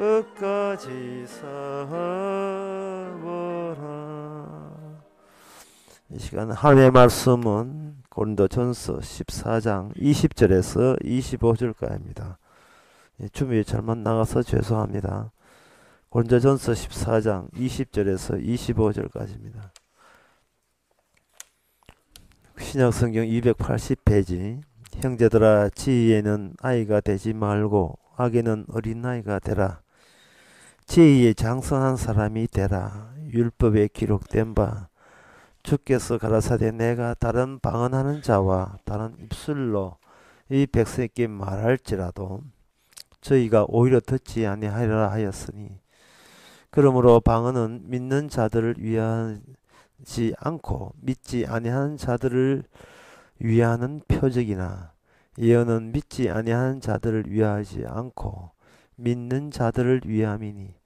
끝까지 서보라. 이 시간 하나님의 말씀은 고린도전서 14장 20절에서 25절까지입니다. 준비 잘못 나가서 죄송합니다. 고린도전서 14장 20절에서 25절까지입니다. 신약성경 280페이지. 형제들아, 지혜에는 아이가 되지 말고 악에는 어린아이가 되라. 지혜에 장성한 사람이 되라. 율법에 기록된 바 주께서 가라사대 내가 다른 방언하는 자와 다른 입술로 이 백성에게 말할지라도 저희가 오히려 듣지 아니하리라 하였으니, 그러므로 방언은 믿는 자들을 위하지 않고 믿지 아니하는 자들을 위하는 표적이나, 예언은 믿지 아니하는 자들을 위하지 않고 믿는 자들을 위함이니,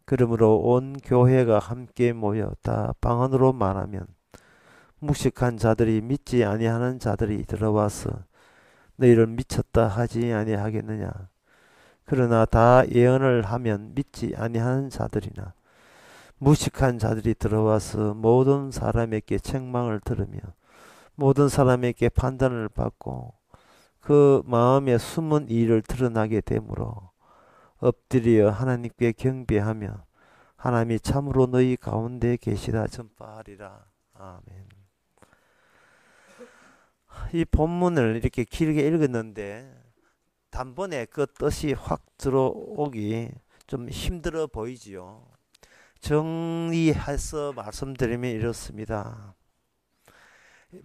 그러므로 온 교회가 함께 모여 다 방언으로 말하면 묵식한 자들이 믿지 아니하는 자들이 들어와서 너희를 미쳤다 하지 아니하겠느냐. 그러나 다 예언을 하면 믿지 아니하는 자들이나 무식한 자들이 들어와서 모든 사람에게 책망을 들으며 모든 사람에게 판단을 받고 그 마음의 숨은 일을 드러나게 되므로 엎드려 하나님께 경배하며 하나님이 참으로 너희 가운데 계시다 전파하리라. 아멘. 이 본문을 이렇게 길게 읽었는데 단번에 그 뜻이 확 들어오기 좀 힘들어 보이지요. 정리해서 말씀드리면 이렇습니다.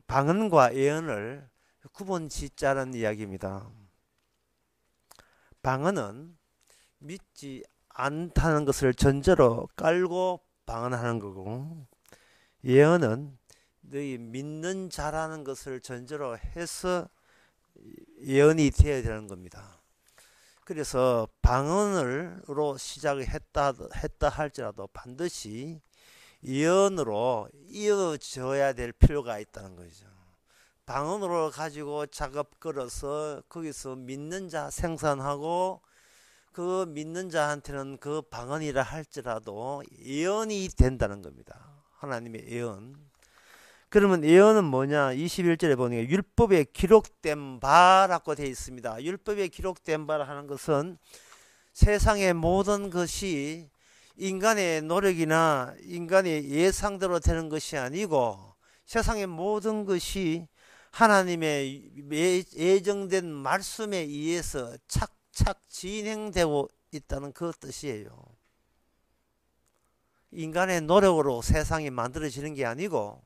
방언과 예언을 구분 짓자는 이야기입니다. 방언은 믿지 않다는 것을 전제로 깔고 방언하는 거고, 예언은 너희 믿는 자라는 것을 전제로 해서 예언이 되어야 되는 겁니다. 그래서 방언으로 시작을 했다 할지라도 반드시 예언으로 이어져야 될 필요가 있다는 거죠. 방언으로 가지고 작업 걸어서 거기서 믿는 자 생산하고 그 믿는 자한테는 그 방언이라 할지라도 예언이 된다는 겁니다. 하나님의 예언. 그러면 예언은 뭐냐? 21절에 보니까 율법에 기록된 바라고 되어 있습니다. 율법에 기록된 바라 하는 것은 세상의 모든 것이 인간의 노력이나 인간의 예상대로 되는 것이 아니고 세상의 모든 것이 하나님의 예정된 말씀에 의해서 착착 진행되고 있다는 그 뜻이에요. 인간의 노력으로 세상이 만들어지는 게 아니고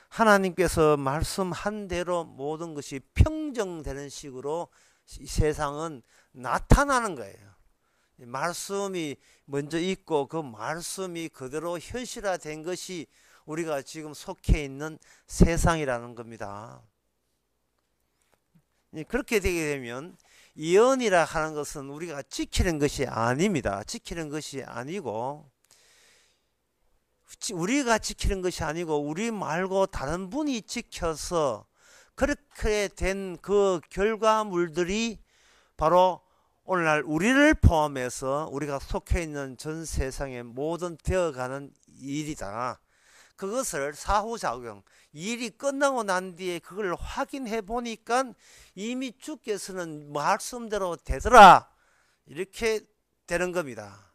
하나님께서 말씀한 대로 모든 것이 평정되는 식으로 세상은 나타나는 거예요. 말씀이 먼저 있고 그 말씀이 그대로 현실화된 것이 우리가 지금 속해 있는 세상이라는 겁니다. 그렇게 되게 되면 예언이라 하는 것은 우리가 지키는 것이 아닙니다. 지키는 것이 아니고 우리가 지키는 것이 아니고 우리 말고 다른 분이 지켜서 그렇게 된 그 결과물들이 바로 오늘날 우리를 포함해서 우리가 속해 있는 전 세상의 모든 되어가는 일이다. 그것을 사후작용, 일이 끝나고 난 뒤에 그걸 확인해 보니까 이미 주께서는 말씀대로 되더라, 이렇게 되는 겁니다.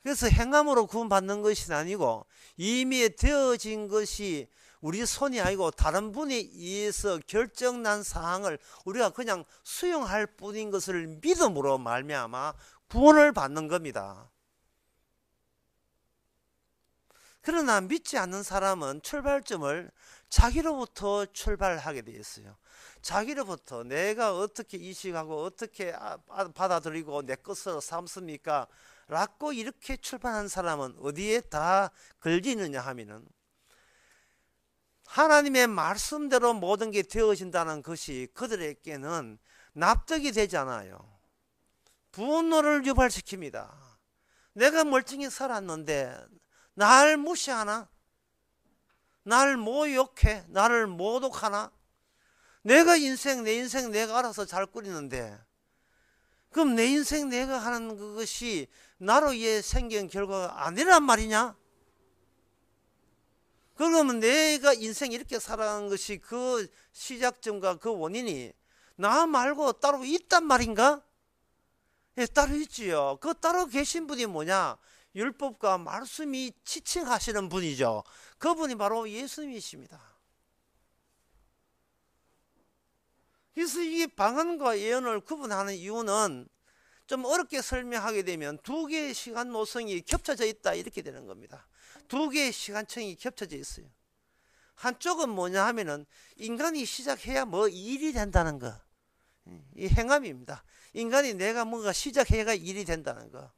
그래서 행함으로 구원받는 것이 아니고 이미 되어진 것이 우리 손이 아니고 다른 분에 의해서 결정난 사항을 우리가 그냥 수용할 뿐인 것을 믿음으로 말미암아 구원을 받는 겁니다. 그러나 믿지 않는 사람은 출발점을 자기로부터 출발하게 되어 있어요. 자기로부터 내가 어떻게 이식하고 어떻게 받아들이고 내 것으로 삼습니까? 라고 이렇게 출발한 사람은 어디에 다 걸리느냐 하면은 하나님의 말씀대로 모든 게 되어진다는 것이 그들에게는 납득이 되지 않아요. 분노를 유발시킵니다. 내가 멀쩡히 살았는데 날 무시하나? 날 모욕해? 나를 모독하나? 내가 내 인생 내가 알아서 잘 꾸리는데 그럼 내 인생 내가 하는 그것이 나로 인해 생긴 결과가 아니란 말이냐? 그러면 내가 인생 이렇게 살아가는 것이 그 시작점과 그 원인이 나 말고 따로 있단 말인가? 예, 따로 있지요. 그 따로 계신 분이 뭐냐? 율법과 말씀이 지칭하시는 분이죠. 그분이 바로 예수님이십니다. 그래서 이게 방언과 예언을 구분하는 이유는 좀 어렵게 설명하게 되면 두 개의 시간 노성이 겹쳐져 있다 이렇게 되는 겁니다. 두 개의 시간청이 겹쳐져 있어요. 한쪽은 뭐냐 하면은 인간이 시작해야 뭐 일이 된다는 거. 이 행함입니다. 인간이 내가 뭔가 시작해야 일이 된다는 거.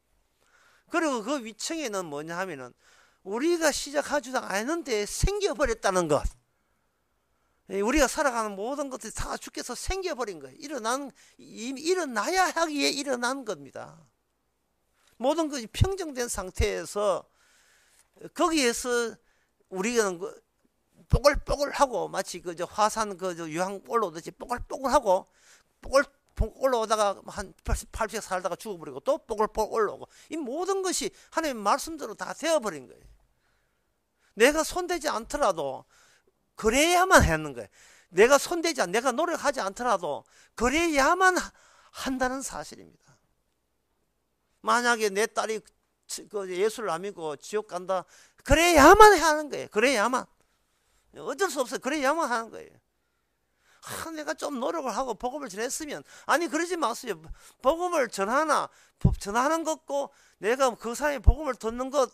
그리고 그 위층에는 뭐냐 하면은 우리가 시작하지도 않았는데 생겨버렸다는 것. 우리가 살아가는 모든 것들이 다 주께서 생겨버린 거예요. 일어나야 하기에 일어난 겁니다. 모든 것이 평정된 상태에서 거기에서 우리는 뽀글뽀글하고 마치 그 화산 그 유황 올라오듯이 뽀글뽀글하고 올라오다가 한 80세 살다가 죽어버리고 또 뽀글뽀글 올라오고 이 모든 것이 하나님의 말씀대로 다 되어버린 거예요. 내가 손대지 않더라도 그래야만 하는 거예요. 내가 내가 노력하지 않더라도 그래야만 한다는 사실입니다. 만약에 내 딸이 예수를 안 믿고 지옥 간다, 그래야만 하는 거예요. 그래야만. 어쩔 수 없어요. 그래야만 하는 거예요. 내가 좀 노력을 하고 복음을 전했으면, 아니 그러지 마세요. 복음을 전하는 것고 내가 그 사람의 복음을 듣는 것,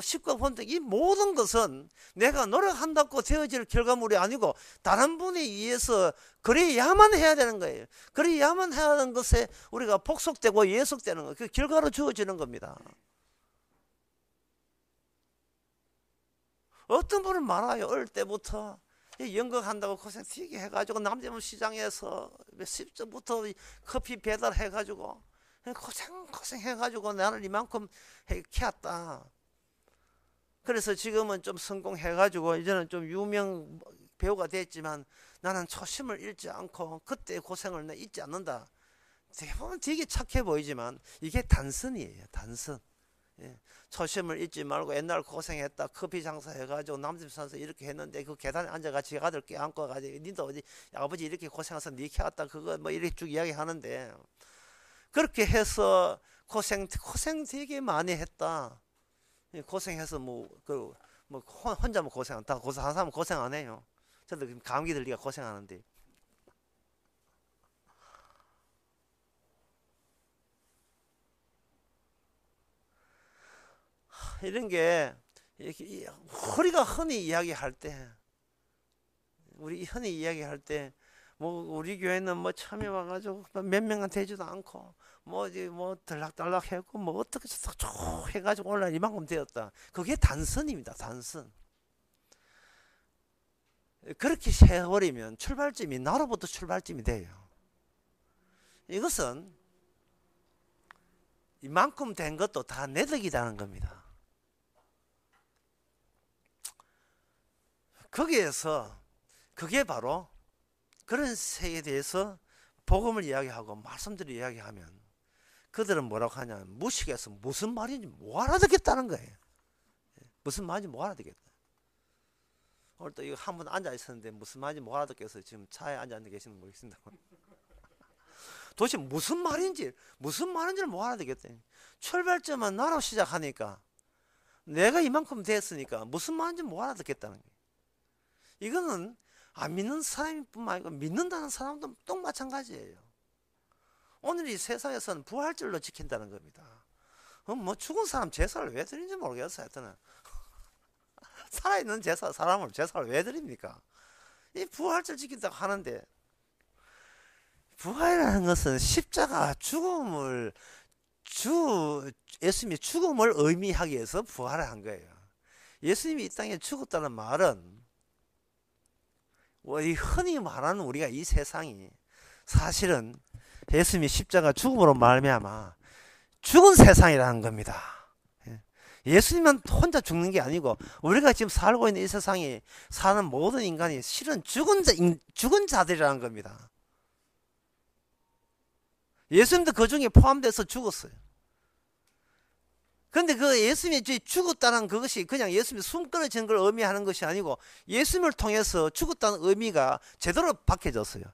십과 본득 이 모든 것은 내가 노력한다고 되어질 결과물이 아니고 다른 분에 의해서 그래야만 해야 되는 거예요. 그래야만 해야 하는 것에 우리가 복속되고 예속되는 거, 그 결과로 주어지는 겁니다. 어떤 분은 말아요. 어릴 때부터 연극한다고 고생 되게 해가지고 남대문 시장에서 몇 십 전부터 커피 배달해가지고 고생 해가지고 나를 이만큼 키웠다. 그래서 지금은 좀 성공해가지고 이제는 좀 유명 배우가 됐지만 나는 초심을 잃지 않고 그때 고생을 잊지 않는다. 대부분 되게 착해 보이지만 이게 단선이에요. 단선. 예. 초심을 잊지 말고 옛날 고생했다. 커피 장사 해가지고 남집 사서 이렇게 했는데 그 계단에 앉아가지고 아들 껴안고 가지고 니도 어디 아버지 이렇게 고생해서 니 키웠다. 그거 뭐 이렇게 쭉 이야기하는데 그렇게 해서 고생 되게 많이 했다. 고생해서 혼자 고생한다. 한 사람은 고생 안 해요. 저도 감기 들리가 고생하는데. 이런 게 우리가 흔히 이야기할 때 우리 교회는 뭐 처음에 와가지고 몇 명은 되지도 않고 뭐 들락달락했고 뭐 어떻게 쭉 해가지고 오늘 이만큼 되었다. 그게 단선입니다. 단선. 그렇게 해버리면 출발점이 나로부터 출발점이 돼요. 이것은 이만큼 된 것도 다 내 덕이라는 겁니다. 거기에서 그게 바로 그런 세에 대해서 복음을 이야기하고 말씀들을 이야기하면 그들은 뭐라고 하냐면 무식해서 무슨 말인지 못 알아듣겠다는 거예요. 무슨 말인지 못 알아듣겠다. 오늘 또 이거 한 분 앉아 있었는데 무슨 말인지 못 알아듣겠어서 지금 차에 앉아 계시는 분 모르겠습니다. 도대체 무슨 말인지를 못 알아듣겠다. 출발점은 나로 시작하니까 내가 이만큼 됐으니까 무슨 말인지 못 알아듣겠다는 거예요. 이거는 안 믿는 사람뿐만 아니고 믿는다는 사람도 또 마찬가지예요. 오늘 이 세상에서는 부활절로 지킨다는 겁니다. 뭐 죽은 사람 제사를 왜 드리는지 모르겠어요. 하여튼 살아있는 사람을 제사를 왜 드립니까? 이 부활절 지킨다고 하는데 부활이라는 것은 십자가 예수님이 죽음을 의미하기 위해서 부활을 한 거예요. 예수님이 이 땅에 죽었다는 말은 흔히 말하는 우리가 이 세상이 사실은 예수님이 십자가 죽음으로 말미암아 죽은 세상이라는 겁니다. 예수님만 혼자 죽는 게 아니고 우리가 지금 살고 있는 이 세상에 사는 모든 인간이 실은 죽은 자들이라는 겁니다. 예수님도 그 중에 포함돼서 죽었어요. 근데 그 예수님이 죽었다는 그것이 그냥 예수님이 숨 끊어지는 걸 의미하는 것이 아니고 예수님을 통해서 죽었다는 의미가 제대로 밝혀졌어요.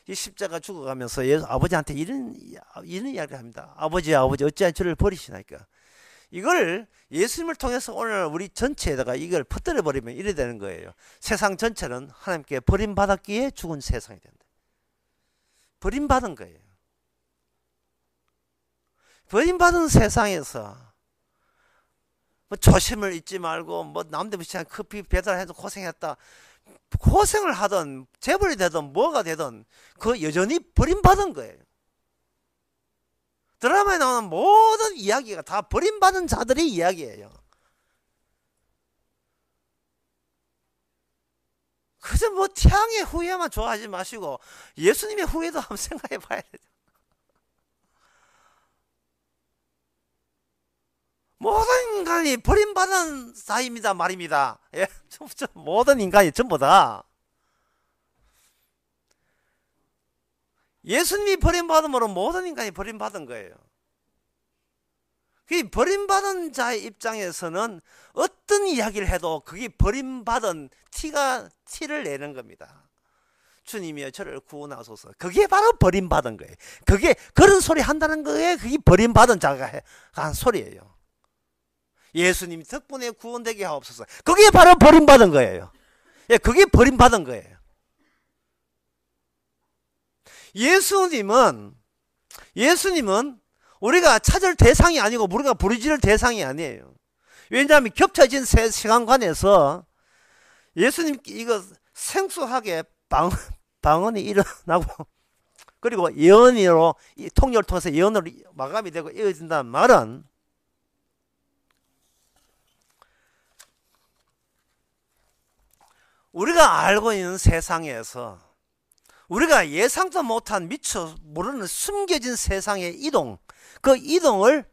이 십자가 죽어가면서 아버지한테 이런 이야기를 합니다. 아버지 어찌하여 저를 버리시나이까. 이걸 예수님을 통해서 오늘 우리 전체에다가 이걸 퍼뜨려 버리면 이래 되는 거예요. 세상 전체는 하나님께 버림받았기에 죽은 세상이 된다. 버림받은 거예요. 버림받은 세상에서 뭐 조심을 잊지 말고 뭐 남들 비슷한 커피 배달해도 고생했다. 고생을 하든 재벌이 되든 뭐가 되든 그 여전히 버림받은 거예요. 드라마에 나오는 모든 이야기가 다 버림받은 자들의 이야기예요. 그저 뭐 태양의 후예만 좋아하지 마시고 예수님의 후예도 한번 생각해 봐야 되죠. 모든 인간이 버림받은 사이입니다 말입니다. 예, 모든 인간이 전부 다 예수님이 버림받음으로 모든 인간이 버림받은 거예요. 그 버림받은 자의 입장에서는 어떤 이야기를 해도 그게 버림받은 티를 내는 겁니다. 주님이여 저를 구원하소서. 그게 바로 버림받은 거예요. 그게 그런 소리 한다는 거에 그게 버림받은 자가 한 소리예요. 예수님 덕분에 구원되게 하옵소서. 그게 바로 버림받은 거예요. 예, 그게 버림받은 거예요. 예수님은 우리가 찾을 대상이 아니고 우리가 부르짖을 대상이 아니에요. 왜냐하면 겹쳐진 시간관에서 예수님 이거 생소하게 방언이 일어나고 그리고 예언으로 통역을 통해서 예언으로 마감이 되고 이어진다는 말은 우리가 알고 있는 세상에서 우리가 예상도 못한 미처 모르는 숨겨진 세상의 이동, 그 이동을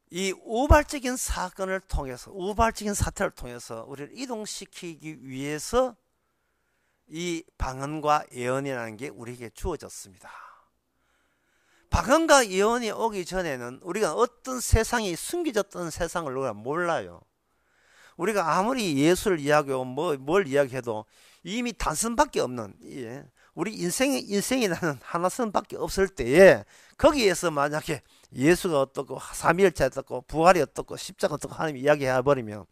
이 우발적인 사건을 통해서, 우발적인 사태를 통해서 우리를 이동시키기 위해서 이 방언과 예언이라는 게 우리에게 주어졌습니다. 방언과 예언이 오기 전에는 우리가 어떤 세상이 숨겨졌던 세상을 우리가 몰라요. 우리가 아무리 예수를 이야기하고 뭘 이야기해도 이미 단선밖에 없는, 예, 우리 인생이라는 하나선밖에 없을 때에 거기에서 만약에 예수가 어떻고 삼위일체 어떻고 부활이 어떻고 십자가 어떻고 하나님 이야기해버리면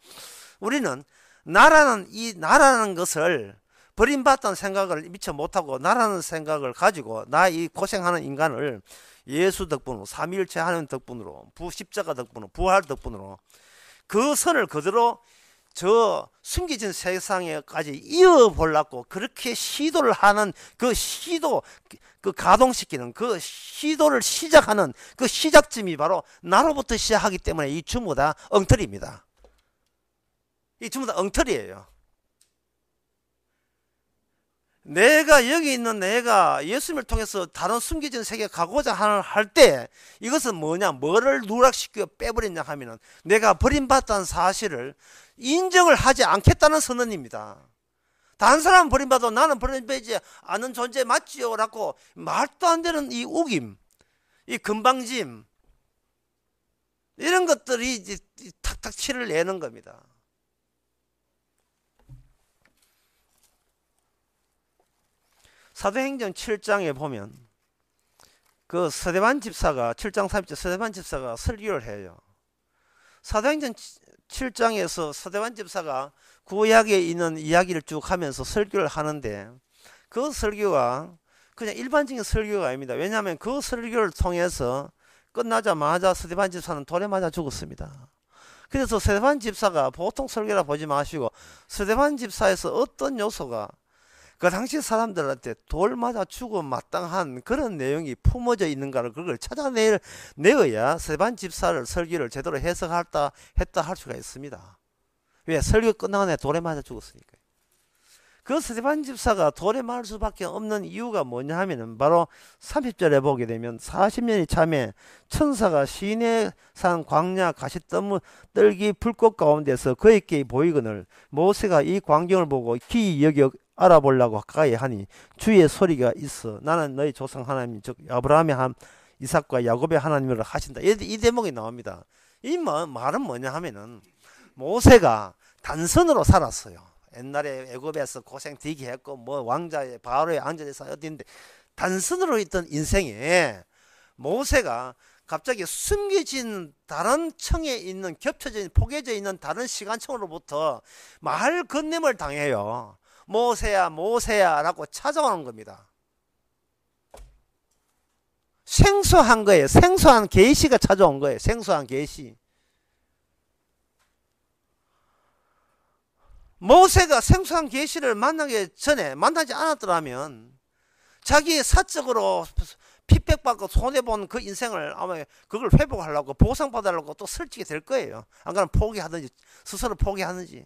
우리는 나라는 것을 버림받던 생각을 미처 못하고 나라는 생각을 가지고 나 이 고생하는 인간을 예수 덕분으로 삼위일체 하나님 덕분으로 십자가 덕분으로 부활 덕분으로 그 선을 그대로 저 숨겨진 세상에까지 이어보려고 그렇게 시도를 하는 그 시도, 그 가동시키는 그 시도를 시작하는 그 시작점이 바로 나로부터 시작하기 때문에 이 전부 다 엉터리입니다. 이 전부 다 엉터리예요. 내가 여기 있는 내가 예수님을 통해서 다른 숨겨진 세계에 가고자 할 때 이것은 뭐냐, 뭐를 누락시켜 빼버렸냐 하면은 내가 버림받았다는 사실을 인정을 하지 않겠다는 선언입니다. 다른 사람은 버림받아도 나는 버림받지 않은 존재 맞지요? 라고 말도 안 되는 이 우김, 이 건방짐, 이런 것들이 탁탁 치를 내는 겁니다. 사도행전 7장에 보면 그 서대반 집사가 7장 30절 서대반 집사가 설교를 해요. 사도행전 7장에서 서대반 집사가 구약에 있는 이야기를 쭉 하면서 설교를 하는데 그 설교가 그냥 일반적인 설교가 아닙니다. 왜냐하면 그 설교를 통해서 끝나자마자 서대반 집사는 돌에 맞아 죽었습니다. 그래서 서대반 집사가 보통 설교라 보지 마시고 서대반 집사에서 어떤 요소가 그 당시 사람들한테 돌 맞아 죽어 마땅한 그런 내용이 품어져 있는가를 그걸 찾아내어야 서대반 집사를 설교를 제대로 했다 할 수가 있습니다. 왜? 설교 끝나고 돌에 맞아 죽었으니까요. 그 서대반 집사가 돌에 맞을 수밖에 없는 이유가 뭐냐 하면은 바로 30절에 보게 되면 40년이 참에 천사가 시내 산 광야 가시떨기 불꽃 가운데서 그에게 보이거늘 모세가 이 광경을 보고 기이 여겨 알아보려고 가까이 하니 주의 소리가 있어 나는 너희 조상 하나님 즉 아브라함의 이삭과 야곱의 하나님을 하신다. 이 대목이 나옵니다. 이 말은 뭐냐 하면은 모세가 단선으로 살았어요. 옛날에 애굽에서 고생 되게 했고 뭐 왕자의 바로의 앉아서 어딘데 단선으로 있던 인생에 모세가 갑자기 숨겨진 다른 청에 있는 겹쳐져 포개져 있는 다른 시간청으로부터 말 건nem을 당해요. 모세야 모세야 라고 찾아오는 겁니다. 생소한 거예요. 생소한 계시가 찾아온 거예요. 생소한 계시. 모세가 생소한 계시를 만나기 전에 만나지 않았더라면 자기 사적으로 피백받고 손해본 그 인생을 아마 그걸 회복하려고 보상받으려고 또 설치게 될 거예요. 안 그러면 포기하든지 스스로 포기하든지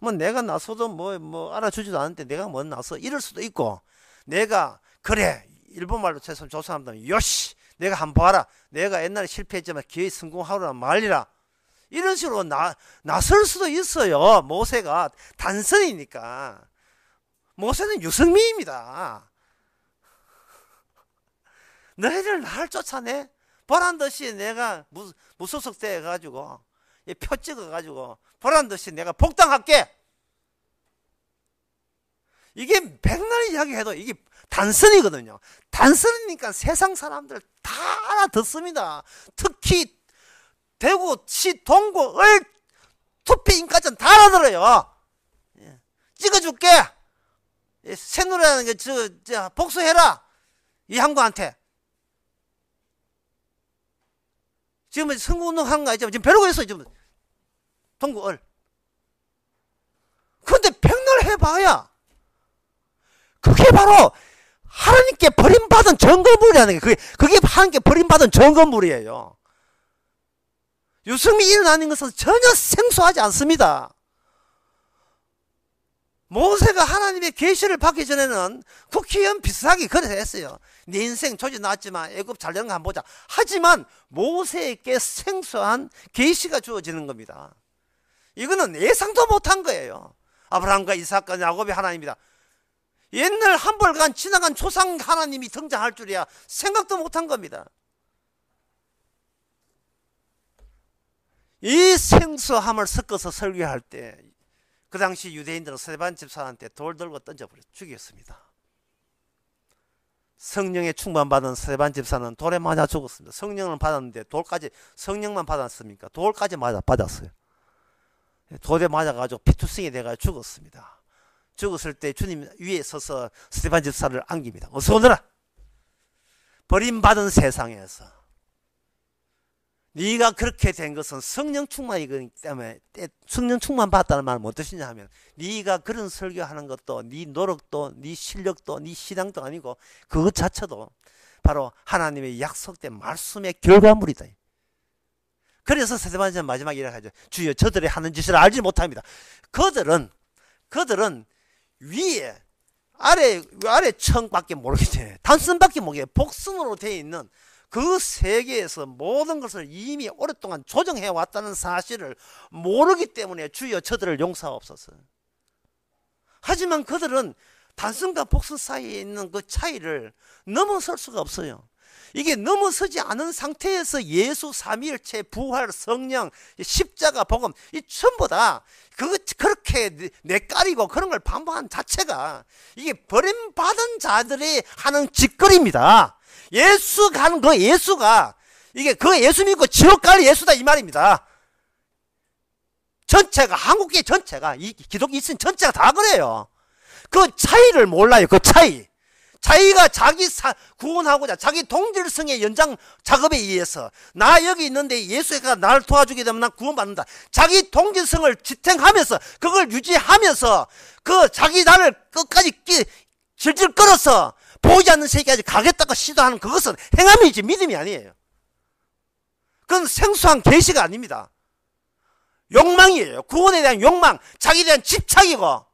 뭐 내가 나서도 뭐 알아주지도 않는데 내가 뭐 나서 이럴 수도 있고 내가 그래 일본말로 조사한다면 요시 내가 한번 봐라 내가 옛날에 실패했지만 기회에 성공하라 말리라 이런 식으로 나설 수도 있어요. 모세가 단선이니까. 모세는 유승민입니다. 너희들 날 쫓아내? 보란듯이 내가 무소속돼 가지고 표 찍어 가지고 보란듯이 내가 복당할게. 이게 백날 이야기해도 이게 단선이거든요. 단선이니까 세상 사람들 다 알아듣습니다. 특히 대구시 동구 을 투표 인가전 다 알아들어요. 찍어줄게. 새누리라는 게 저 복수해라 이 양반한테. 지금 선거운동 한 거 아니죠? 지금 벼르고 있어요 지금 동구 을. 근데 백날 해봐야 그게 바로 하나님께 버림받은 정건물이라는 게 그게 하나님께 버림받은 정건물이에요. 유승민이 일어나는 것은 전혀 생소하지 않습니다. 모세가 하나님의 계시를 받기 전에는 국회의원 비슷하게 그래서 했어요. 네 인생 조지 나왔지만 애굽 잘 되는 거 한번 보자. 하지만 모세에게 생소한 계시가 주어지는 겁니다. 이거는 예상도 못한 거예요. 아브라함과 이삭과 야곱의 하나님이다. 옛날 한 벌간 지나간 조상 하나님이 등장할 줄이야 생각도 못한 겁니다. 이 생소함을 섞어서 설교할 때 그 당시 유대인들은 스데반 집사한테 돌 들고 던져버려 죽였습니다. 성령에 충만받은 스데반 집사는 돌에 맞아 죽었습니다. 성령을 받았는데 돌까지 성령만 받았습니까? 돌까지 맞았어요. 돌에 맞아가지고 피투성이 돼가지고 죽었습니다. 죽었을 때 주님 위에 서서 스데반 집사를 안깁니다. 어서 오너라. 버림받은 세상에서 네가 그렇게 된 것은 성령 충만이기 때문에 성령 충만 받았다는 말은 무슨 뜻이냐 하면 네가 그런 설교하는 것도 네 노력도 네 실력도 네 신앙도 아니고 그것 자체도 바로 하나님의 약속된 말씀의 결과물이다. 그래서 스데반은 마지막에 이렇게 하죠. 주여 저들이 하는 짓을 알지 못합니다. 그들은 위에 아래 청밖에 모르겠지. 단순밖에 모르겠지. 복순으로 되어 있는 그 세계에서 모든 것을 이미 오랫동안 조정해 왔다는 사실을 모르기 때문에 주여 저들을 용서하옵소서. 하지만 그들은 단순과 복순 사이에 있는 그 차이를 넘어설 수가 없어요. 이게 넘어서지 않은 상태에서 예수 삼위일체 부활 성령 십자가 복음 이 전부 다 그렇게 내까리고 그런 걸 반복한 자체가 이게 버림받은 자들이 하는 짓거리입니다. 예수 가는 그 예수가 이게 그 예수 믿고 지옥 갈 예수다 이 말입니다. 전체가 한국계 전체가 이 기독교 있으면 전체가 다 그래요. 그 차이를 몰라요. 그 차이. 자기가 자기 구원하고자 자기 동질성의 연장 작업에 의해서 나 여기 있는데 예수가 나를 도와주게 되면 난 구원받는다. 자기 동질성을 지탱하면서 그걸 유지하면서 그 자기 나를 끝까지 질질 끌어서 보이지 않는 세계까지 가겠다고 시도하는 그것은 행함이지 믿음이 아니에요. 그건 생소한 계시가 아닙니다. 욕망이에요. 구원에 대한 욕망, 자기에 대한 집착이고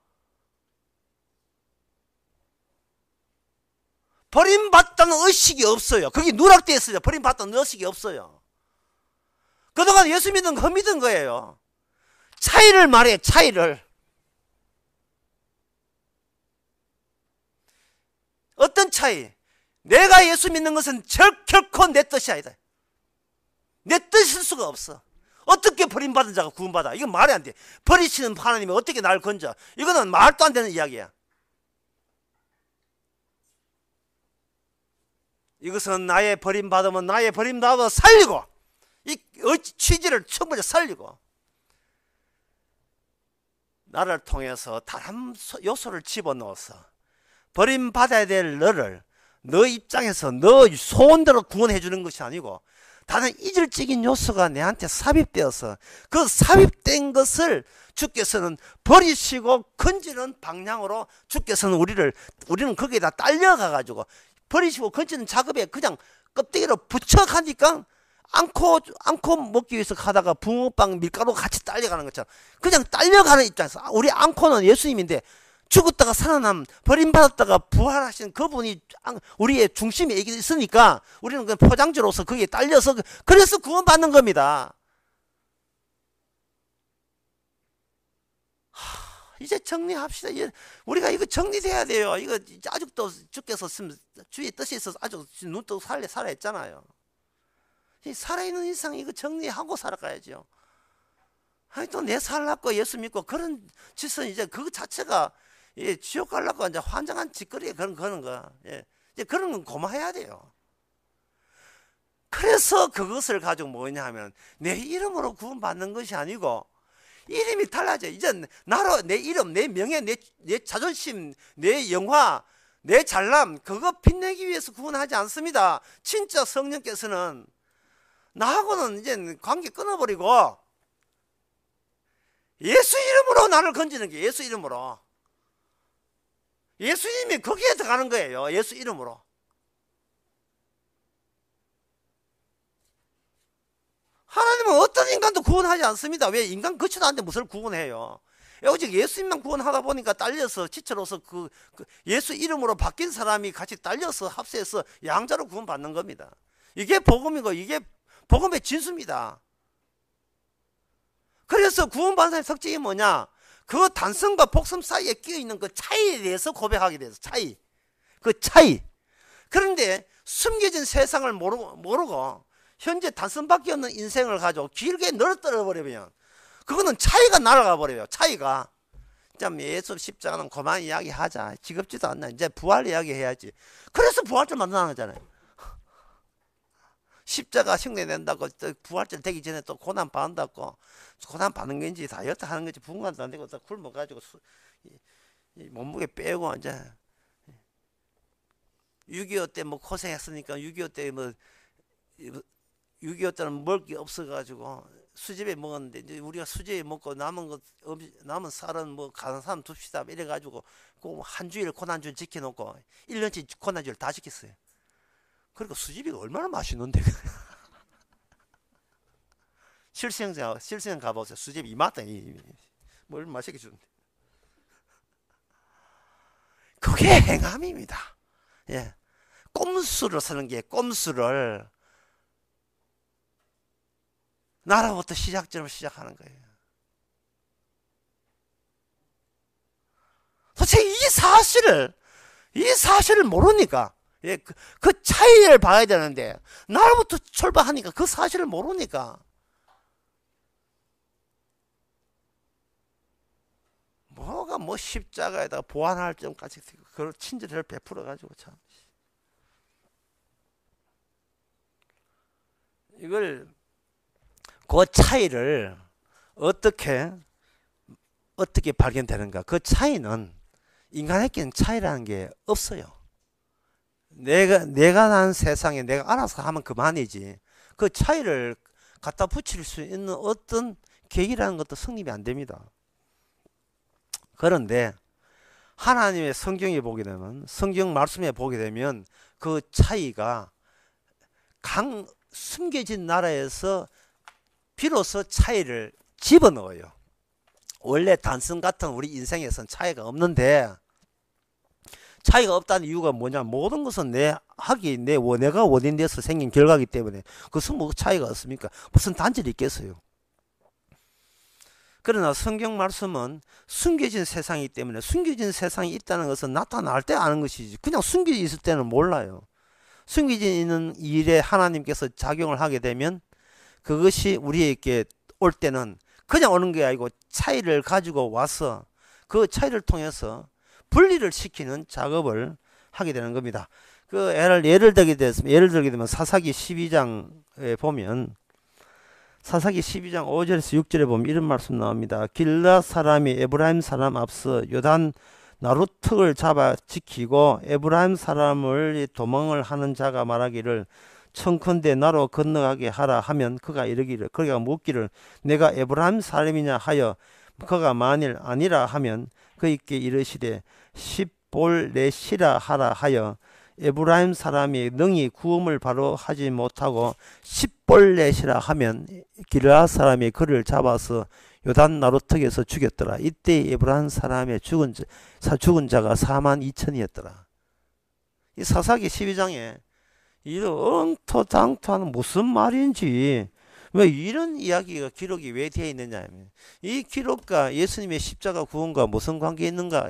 버림받다는 의식이 없어요. 그게 누락되어 있어요. 버림받다는 의식이 없어요. 그동안 예수 믿은 거 믿은 거예요. 차이를 말해 차이를. 어떤 차이? 내가 예수 믿는 것은 결코 내 뜻이 아니다. 내 뜻일 수가 없어. 어떻게 버림받은 자가 구원받아? 이건 말이 안 돼. 버리시는 하나님이 어떻게 나를 건져? 이거는 말도 안 되는 이야기야. 이것은 나의 버림받으면 나의 버림받아 살리고, 이 취지를 충분히 살리고, 나를 통해서 다른 요소를 집어넣어서 버림받아야 될 너를 너 입장에서 너 소원대로 구원해 주는 것이 아니고, 다른 이질적인 요소가 내한테 삽입되어서 그 삽입된 것을 주께서는 버리시고 건지는 방향으로 주께서는 우리는 거기에다 딸려가 가지고 버리시고 건지는 작업에 그냥 껍데기로 부착하니까 안고 먹기 위해서 가다가 붕어빵 밀가루 같이 딸려가는 것처럼 그냥 딸려가는 입장에서, 우리 안고는 예수님인데 죽었다가 살아남, 버림받았다가 부활하신 그분이 우리의 중심에 있으니까 우리는 그 포장지로서 거기에 딸려서, 그래서 구원받는 겁니다. 이제 정리합시다. 우리가 이거 정리돼야 돼요. 이거 아직도 주께서 주의 뜻이 있어서 아직 눈 뜨고 살아있잖아요. 살아있는 이상 이거 정리하고 살아가야죠. 아니, 또 내 살라고 예수 믿고 그런 짓은 이제 그거 자체가, 예, 지옥 가려고 이제 환장한 짓거리에 그런 거, 예, 이제 그런 건 고마해야 돼요. 그래서 그것을 가지고 뭐냐 하면 내 이름으로 구원받는 것이 아니고 이름이 달라져. 이제 나로 내 이름, 내 명예, 내 자존심, 내 영화, 내 잘남, 그거 빛내기 위해서 구원하지 않습니다. 진짜 성령께서는 나하고는 이제 관계 끊어버리고 예수 이름으로 나를 건지는 게, 예수 이름으로. 예수님이 거기에 들어가는 거예요. 예수 이름으로. 하나님은 어떤 인간도 구원하지 않습니다. 왜? 인간 거치도 않는데 무엇을 구원해요? 오직 예수님만 구원하다 보니까 딸려서 지체로서 그 예수 이름으로 바뀐 사람이 같이 딸려서 합세해서 양자로 구원받는 겁니다. 이게 복음이고 이게 복음의 진수입니다. 그래서 구원받는 사람의 특징이 뭐냐? 그 단성과 복성 사이에 끼어있는 그 차이에 대해서 고백하게 돼서 차이. 그 차이. 그런데 숨겨진 세상을 모르고 현재 단성밖에 없는 인생을 가지고 길게 늘어뜨려 버리면 그거는 차이가 날아가 버려요. 차이가. 참, 예수 십자가는 그만 이야기하자. 지겹지도 않나. 이제 부활 이야기해야지. 그래서 부활절 만나는 거잖아요. 십자가 흉내낸다고 부활절 되기 전에 또 고난 받는다고, 고난 받는 건지 다이어트 하는 건지 분간도 안 되고 또 굶어가지고 몸무게 빼고 이제 6.25 때 뭐 고생했으니까 6.25 때 뭐 6.25 때는 먹을 게 없어가지고 수제비 먹었는데 이제 우리가 수제비 먹고 남은 쌀은 뭐 가는 사람 둡시다 이래가지고 그 한 주일 고난주일 지켜놓고 1년치 고난주일 다 지켰어요. 그러니까 수제비가 얼마나 맛있는데. 실생 가보세요. 수제비 이마땅 뭘 맛있게 주는데. 그게 행함입니다. 예, 꼼수를 쓰는 게, 꼼수를 나라부터 시작점을 시작하는 거예요. 도대체 이 사실을 모르니까, 예, 그 차이를 봐야 되는데 나로부터 출발하니까 그 사실을 모르니까 뭐가 뭐 십자가에다가 보완할 점까지 그걸 친절을 베풀어 가지고 참 이걸 그 차이를 어떻게 발견되는가? 그 차이는 인간에게는 차이라는 게 없어요. 내가 난 세상에 내가 알아서 하면 그만이지. 그 차이를 갖다 붙일 수 있는 어떤 계기라는 것도 성립이 안 됩니다. 그런데 하나님의 성경에 보게 되면, 성경 말씀에 보게 되면 그 차이가 숨겨진 나라에서 비로소 차이를 집어넣어요. 원래 단순 같은 우리 인생에서는 차이가 없는데, 차이가 없다는 이유가 뭐냐? 모든 것은 내가 원인돼서 생긴 결과이기 때문에 그것은 뭐 차이가 없습니까? 무슨 단절이 있겠어요? 그러나 성경 말씀은 숨겨진 세상이기 때문에 숨겨진 세상이 있다는 것은 나타날 때 아는 것이지 그냥 숨겨져 있을 때는 몰라요. 숨겨져 있는 일에 하나님께서 작용을 하게 되면 그것이 우리에게 올 때는 그냥 오는 게 아니고 차이를 가지고 와서 그 차이를 통해서 분리를 시키는 작업을 하게 되는 겁니다. 그 예를 들게 되면 사사기 12장에 보면 사사기 12장 5절에서 6절에 보면 이런 말씀 나옵니다. 길앗 사람이 에브라임 사람 앞서 요단 나루턱을 잡아 지키고 에브라임 사람을 도망을 하는 자가 말하기를 청컨대 나로 건너가게 하라 하면 그가 묻기를 내가 에브라임 사람이냐 하여 그가 만일 아니라 하면 그에게 이르시되 십볼넷이라 하라 하여 에브라임 사람이 능히 구음을 바로 하지 못하고 십볼넷이라 하면 길앗 사람이 그를 잡아서 요단 나루턱에서 죽였더라. 이때 에브라임 사람의 죽은 자가 42,000이었더라. 이 사사기 12장에 이런 엉토당토하는 무슨 말인지 왜 이런 이야기가 기록이 왜 되어 있느냐 하면 이 기록과 예수님의 십자가 구원과 무슨 관계 있는가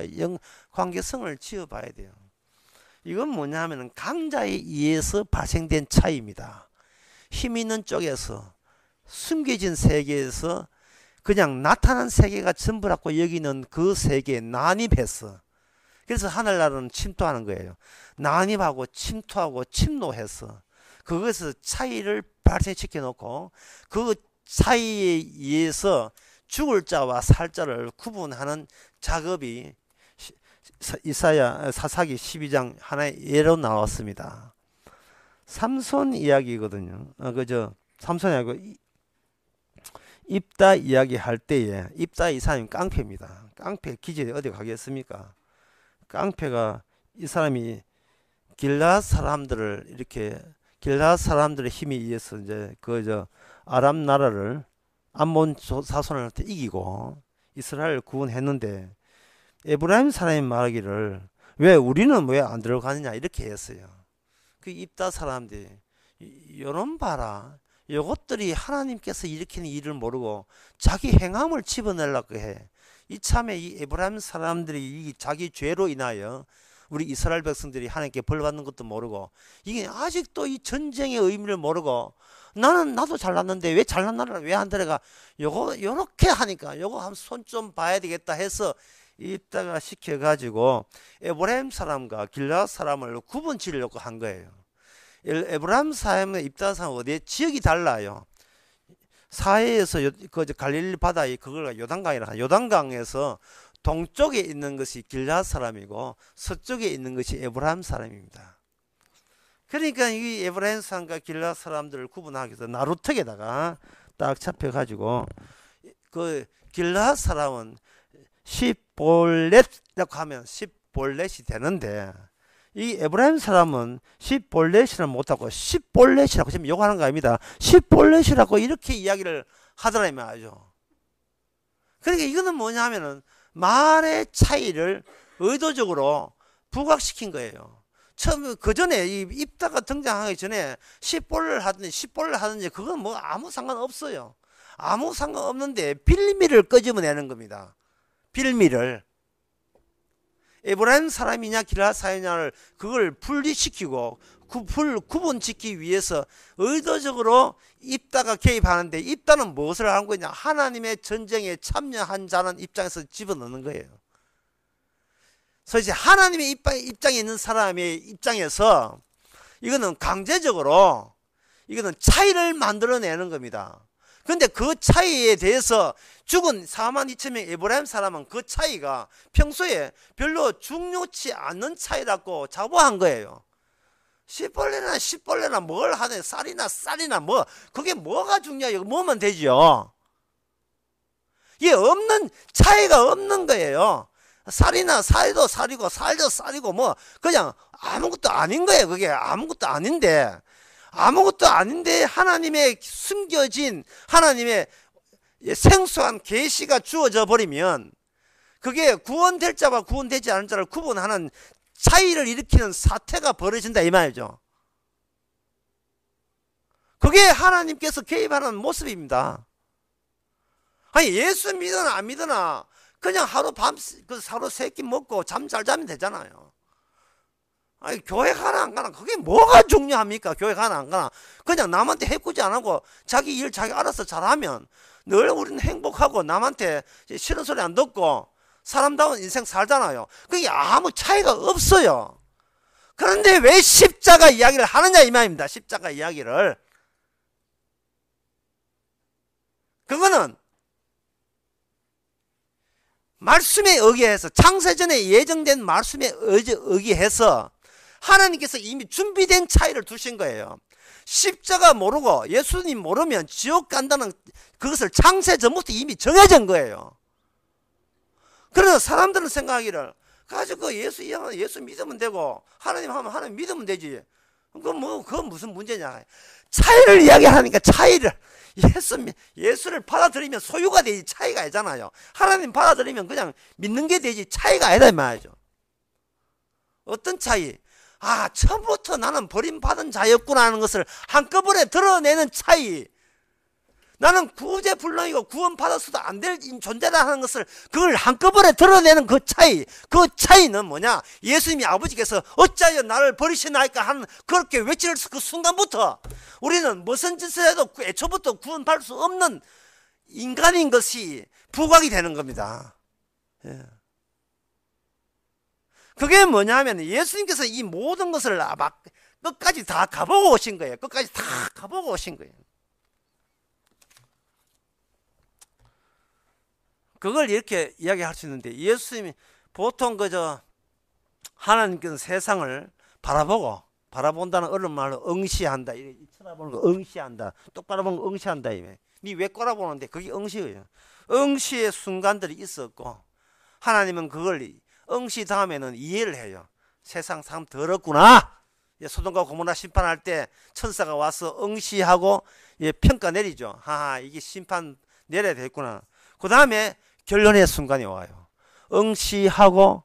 관계성을 지어봐야 돼요. 이건 뭐냐 하면 강자에 의해서 발생된 차이입니다. 힘 있는 쪽에서 숨겨진 세계에서 그냥 나타난 세계가 전부라고 여기는 그 세계에 난입했어. 그래서 하늘나라는 침투하는 거예요. 난입하고 침투하고 침노해서 그것에서 차이를 발생시켜 놓고 그 차이에 의해서 죽을 자와 살 자를 구분하는 작업이 이사야 사사기 12장 하나의 예로 나왔습니다. 삼손 이야기거든요. 삼손이 아니고 입다 이야기 할 때에 입다 이 사람이 깡패입니다. 깡패 기질이 어디 가겠습니까? 깡패가 이 사람이 길앗 사람들을 이렇게 길앗 사람들의 힘에 의해서 이제 아람 나라를 암몬 사손을 이기고 이스라엘을 구원했는데 에브라임 사람이 말하기를 왜 우리는 왜 안 들어가느냐 이렇게 했어요. 그 입다 사람들이 요런 봐라. 요것들이 하나님께서 일으키는 일을 모르고 자기 행함을 집어내려고 해. 이참에 이 에브라임 사람들이 이 자기 죄로 인하여 우리 이스라엘 백성들이 하나님께 벌받는 것도 모르고 이게 아직도 이 전쟁의 의미를 모르고 나도 잘났는데 왜 잘난 나라를 왜 안 들어가 요렇게 하니까 요거 한번 손 좀 봐야 되겠다 해서 입다가 시켜가지고 에브라임 사람과 길앗 사람을 구분 지으려고 한 거예요. 에브라임 사람의 입다 사람 어디에 지역이 달라요. 사해에서 갈릴리 바다에 그걸 요단강이라 요단강에서 동쪽에 있는 것이 길앗 사람이고 서쪽에 있는 것이 에브라임 사람입니다. 그러니까 이 에브라임 사람과 길앗 사람들을 구분하기 위해서 나루턱에다가 딱 잡혀가지고 그 길앗 사람은 십볼넷이라고 하면 십볼넷이 되는데 이 에브라임 사람은 십볼넷이라 못하고 십볼넷이라고 지금 욕하는 거 아닙니다. 십볼넷이라고 이렇게 이야기를 하더라 말이죠. 그러니까 이거는 뭐냐 하면은 말의 차이를 의도적으로 부각시킨 거예요. 처음 그 전에 이 입다가 등장하기 전에 십볼을 하든지 그건 뭐 아무 상관없어요. 아무 상관없는데 빌미를 끄집어내는 겁니다. 빌미를 에브라임 사람이냐 길앗 사람이냐를 그걸 분리시키고 구분짓기 위해서 의도적으로 입다가 개입하는데 입다는 무엇을 하는 거냐 하나님의 전쟁에 참여한 자는 입장에서 집어넣는 거예요. 그래서 이제 하나님의 입장에 있는 사람의 입장에서 이거는 강제적으로 이거는 차이를 만들어내는 겁니다. 그런데 그 차이에 대해서 죽은 42,000명 에브라임 사람은 그 차이가 평소에 별로 중요치 않는 차이라고 자부한 거예요. 십벌레나 뭘 하네 쌀이나 뭐 그게 뭐가 중요해요. 뭐면 되죠. 이게 차이가 없는 거예요. 쌀도 쌀이고 뭐 그냥 아무것도 아닌 거예요. 그게 아무것도 아닌데 하나님의 숨겨진 하나님의 생소한 계시가 주어져 버리면 그게 구원될 자와 구원되지 않은 자를 구분하는 차이를 일으키는 사태가 벌어진다 이 말이죠. 그게 하나님께서 개입하는 모습입니다. 아니 예수 믿으나 안 믿으나 그냥 하루 하루 세 끼 먹고 잠 잘 자면 되잖아요. 아니 교회 가나 안 가나 그게 뭐가 중요합니까? 교회 가나 안 가나 그냥 남한테 해코지 안 하고 자기 일 자기 알아서 잘하면 늘 우리는 행복하고 남한테 싫은 소리 안 듣고 사람다운 인생 살잖아요. 그게 아무 차이가 없어요. 그런데 왜 십자가 이야기를 하느냐 이 말입니다. 십자가 이야기를. 그거는 말씀에 의해서 창세전에 예정된 말씀에 의해서 하나님께서 이미 준비된 차이를 두신 거예요. 십자가 모르고 예수님 모르면 지옥 간다는 그것을 창세전부터 이미 정해진 거예요. 그래서 사람들은 생각하기를 가지고 예수 믿으면 되고 하나님 하면 하나님 믿으면 되지. 그건 무슨 문제냐. 차이를 이야기하니까 차이를 예수를 받아들이면 소유가 되지 차이가 아니잖아요. 하나님 받아들이면 그냥 믿는 게 되지 차이가 아니다 이 말이죠. 어떤 차이? 아 처음부터 나는 버림받은 자였구나 하는 것을 한꺼번에 드러내는 차이. 나는 구제불능이고 구원받았어도 안 될 존재다 하는 것을 그걸 한꺼번에 드러내는 그 차이. 그 차이는 뭐냐? 예수님이 아버지께서 어찌하여 나를 버리시나이까 하는 그렇게 외칠 그 순간부터 우리는 무슨 짓을 해도 애초부터 구원받을 수 없는 인간인 것이 부각이 되는 겁니다. 예. 그게 뭐냐면 예수님께서 이 모든 것을 막 끝까지 다 가보고 오신 거예요. 끝까지 다 가보고 오신 거예요. 그걸 이렇게 이야기할 수 있는데 예수님이 보통 하나님께서 세상을 바라본다는 어른 말로 응시한다. 이렇게 쳐다보는 거 응시한다. 똑바로 보는 거 응시한다. 니 왜 꼬라보는데 그게 응시예요. 응시의 순간들이 있었고 하나님은 그걸 응시 다음에는 이해를 해요. 세상 참 더럽구나. 소돔과 고모라 심판할 때 천사가 와서 응시하고 평가 내리죠. 이게 심판 내려야 되겠구나. 그 다음에 결론의 순간이 와요. 응시하고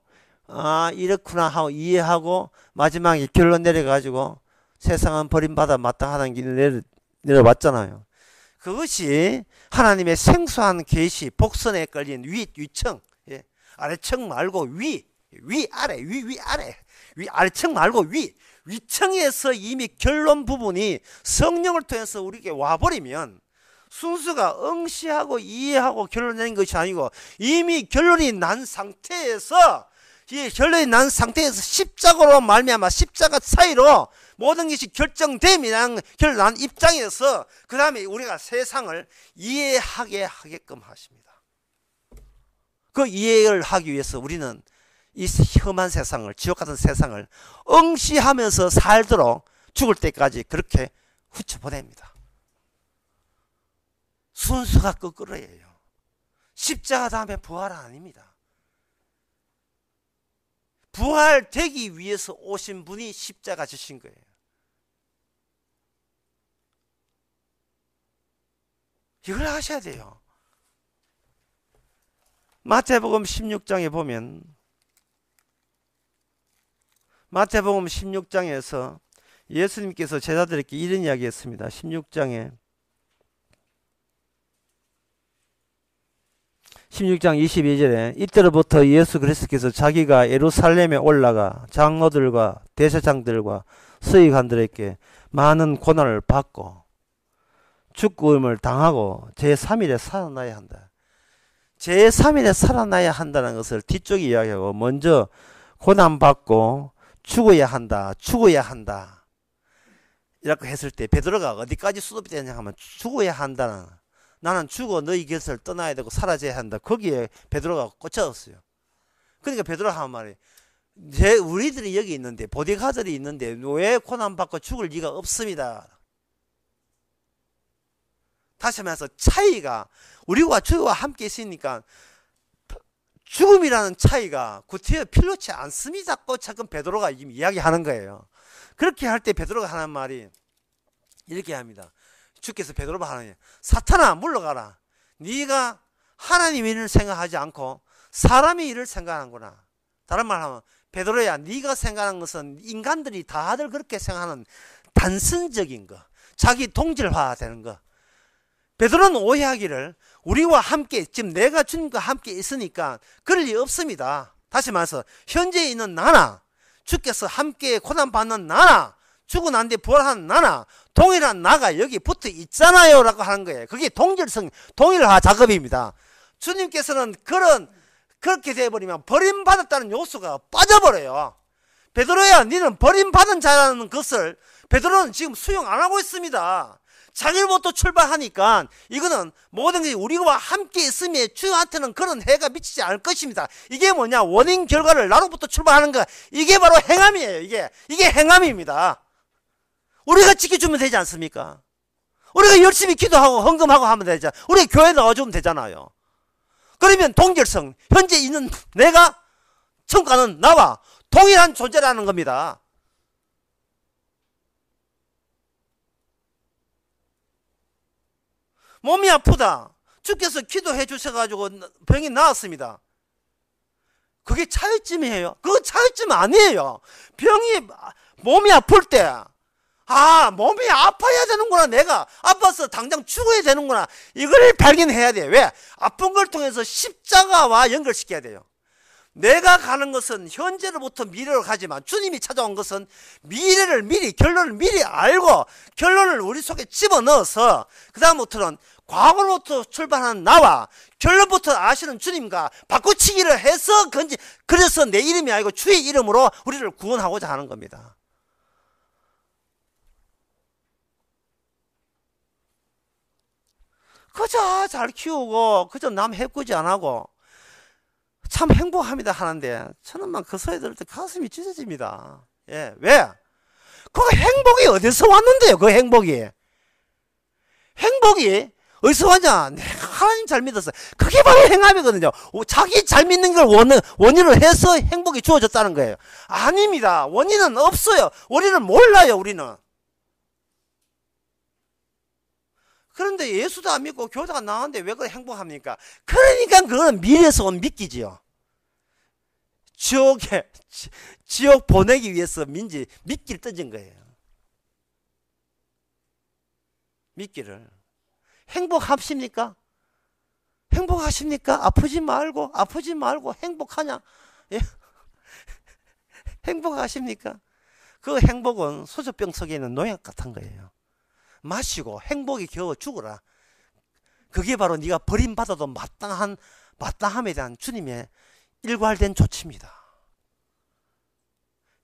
이렇구나 하고 이해하고 마지막에 결론 내려가지고 세상은 버림받아 마땅하다는 길을 내려봤잖아요. 그것이 하나님의 생소한 계시, 복선에 걸린 위층, 아래층 말고 위아래, 위아래, 아래층 말고 위층에서 이미 결론 부분이 성령을 통해서 우리에게 와버리면 순수가 응시하고 이해하고 결론 내는 것이 아니고 이미 결론이 난 상태에서 십자가로 말미암아 십자가 사이로 모든 것이 결정됨이란 결론 입장에서 그 다음에 우리가 세상을 이해하게 하게끔 하십니다. 그 이해를 하기 위해서 우리는 이 험한 세상을 지옥 같은 세상을 응시하면서 살도록 죽을 때까지 그렇게 후쳐보냅니다. 순서가 거꾸로예요. 십자가 다음에 부활은 아닙니다. 부활되기 위해서 오신 분이 십자가 지신 거예요. 이걸 아셔야 돼요. 마태복음 16장에 보면 마태복음 16장에서 예수님께서 제자들에게 이런 이야기 했습니다. 16장 22절에 이때로부터 예수 그리스도께서 자기가 예루살렘에 올라가 장로들과 대제사장들과 서기관들에게 많은 고난을 받고 죽음을 당하고 제3일에 살아나야 한다. 제3일에 살아나야 한다는 것을 뒤쪽에 이야기하고 먼저 고난받고 죽어야 한다. 이렇게 했을 때 베드로가 어디까지 수습되냐 하면 죽어야 한다는, 나는 죽어 너희 곁을 떠나야 되고 사라져야 한다. 거기에 베드로가 꽂혔어요. 그러니까 베드로가 한 말이, 우리들이 여기 있는데 보디가들이 있는데 왜 고난받고 죽을 리가 없습니다. 다시 말해서 차이가 우리와 주와 함께 있으니까 죽음이라는 차이가 구태여 필요치 않습니다고 자꾸 베드로가 이야기하는 거예요. 그렇게 할 때 베드로가 하는 말이 이렇게 합니다. 주께서 베드로가 하는, 사탄아 물러가라. 네가 하나님 일을 생각하지 않고 사람의 일을 생각하는구나. 다른 말 하면 베드로야, 네가 생각하는 것은 인간들이 다들 그렇게 생각하는 단순적인 거, 자기 동질화 되는 거, 베드로는 오해하기를 우리와 함께, 지금 내가 주님과 함께 있으니까 그럴 리 없습니다. 다시 말해서 현재 있는 나나, 주께서 함께 고난받는 나나, 죽고 난 뒤에 부활한 나나 동일한 나가 여기 붙어 있잖아요 라고 하는 거예요. 그게 동질성, 동일화 작업입니다. 주님께서는 그렇게 돼버리면 버림받았다는 요소가 빠져버려요. 베드로야, 너는 버림받은 자라는 것을 베드로는 지금 수용 안 하고 있습니다. 자기로부터 출발하니까 이거는 모든 것이 우리와 함께 있음에 주한테는 그런 해가 미치지 않을 것입니다. 이게 뭐냐? 원인 결과를 나로부터 출발하는 거, 이게 바로 행함이에요. 이게 행함입니다. 우리가 지켜주면 되지 않습니까? 우리가 열심히 기도하고 헌금하고 하면 되죠. 우리 교회 나와주면 되잖아요. 그러면 동결성, 현재 있는 내가 천가는 나와 동일한 존재라는 겁니다. 몸이 아프다. 주께서 기도해 주셔가지고 병이 나았습니다. 그게 차이점이에요. 그거 차이점 아니에요. 몸이 아플 때, 몸이 아파야 되는구나. 내가 아파서 당장 죽어야 되는구나. 이걸 발견해야 돼요. 왜? 아픈 걸 통해서 십자가와 연결시켜야 돼요. 내가 가는 것은 현재로부터 미래로 가지만 주님이 찾아온 것은 미래를 미리, 결론을 미리 알고 결론을 우리 속에 집어넣어서 그 다음부터는 과거로부터 출발하는 나와 결론부터 아시는 주님과 바꾸치기를 해서 그래서 내 이름이 아니고 주의 이름으로 우리를 구원하고자 하는 겁니다. 그저 잘 키우고 그저 남 해꾸지 안 하고 참 행복합니다 하는데 저는 막 그 소리 들을 때 가슴이 찢어집니다. 예, 왜? 그 행복이 어디서 왔는데요? 그 행복이 어디서 왔냐? 내가 하나님 잘 믿었어요. 그게 바로 행함이거든요. 자기 잘 믿는 걸 원인으로 해서 행복이 주어졌다는 거예요. 아닙니다. 원인은 없어요. 우리는 몰라요. 우리는. 그런데 예수도 안 믿고 교회가 나왔는데 왜 그래 행복합니까? 그러니까 그거는 미래에서 온 미끼지요. 지옥 보내기 위해서 미끼를 던진 거예요. 미끼를. 행복하십니까? 행복하십니까? 아프지 말고 행복하냐? 예? 행복하십니까? 그 행복은 소저병 속에 있는 농약 같은 거예요. 마시고 행복이 겨워 죽어라. 그게 바로 네가 버림받아도 마땅함에 대한 주님의 일괄된 조치입니다.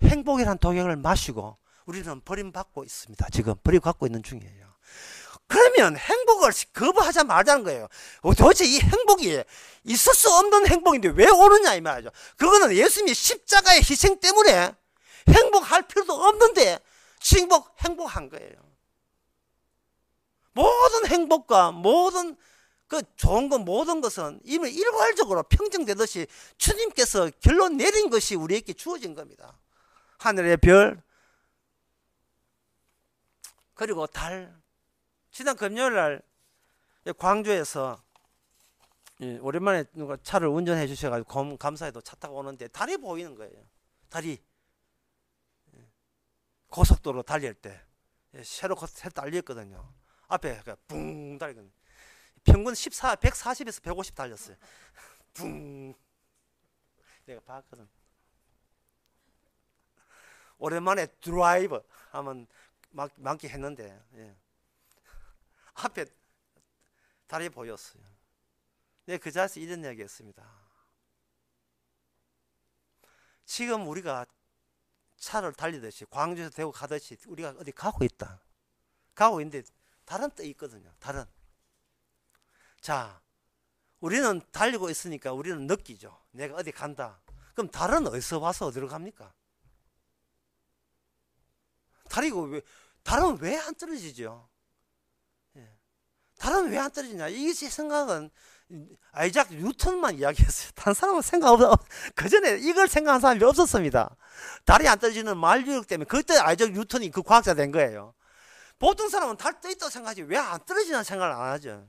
행복이란 독약을 마시고 우리는 버림받고 있습니다. 지금 버림받고 있는 중이에요. 그러면 행복을 거부하자 말자는 거예요. 도대체 이 행복이 있을 수 없는 행복인데 왜 오느냐 이 말이죠. 그거는 예수님의 십자가의 희생 때문에 행복할 필요도 없는데 행복한 거예요. 모든 행복과 모든 그 좋은 것 모든 것은 이미 일괄적으로 평정되듯이 주님께서 결론 내린 것이 우리에게 주어진 겁니다. 하늘의 별 그리고 달. 지난 금요일 날 광주에서 오랜만에 누가 차를 운전해 주셔가지고 감사해도 차 타고 오는데 달이 보이는 거예요. 달이 고속도로 달릴 때 새로 달렸거든요. 앞에 붕 달리거든요. 평균 140에서 150 달렸어요. 붕. 내가 봤거든. 오랜만에 드라이브 하면 많게 했는데 앞에 달이 보였어요. 내가 그 자리에서 이런 이야기 했습니다. 지금 우리가 차를 달리듯이 광주에서 대구 가듯이 우리가 어디 가고 있다. 가고 있는데 달은 떠 있거든요. 달은. 자, 우리는 달리고 있으니까 우리는 느끼죠. 내가 어디 간다. 그럼 달은 어디서 와서 어디로 갑니까? 달은 왜 안 떨어지죠? 달은 왜 안 떨어지냐? 이 생각은 아이작 뉴턴만 이야기했어요. 다른 사람은 그 전에 이걸 생각한 사람이 없었습니다. 달이 안 떨어지는 만류력 때문에 그때 아이작 뉴턴이 그 과학자 된 거예요. 보통 사람은 달 떠 있다고 생각하지 왜 안 떨어지나 생각을 안 하죠.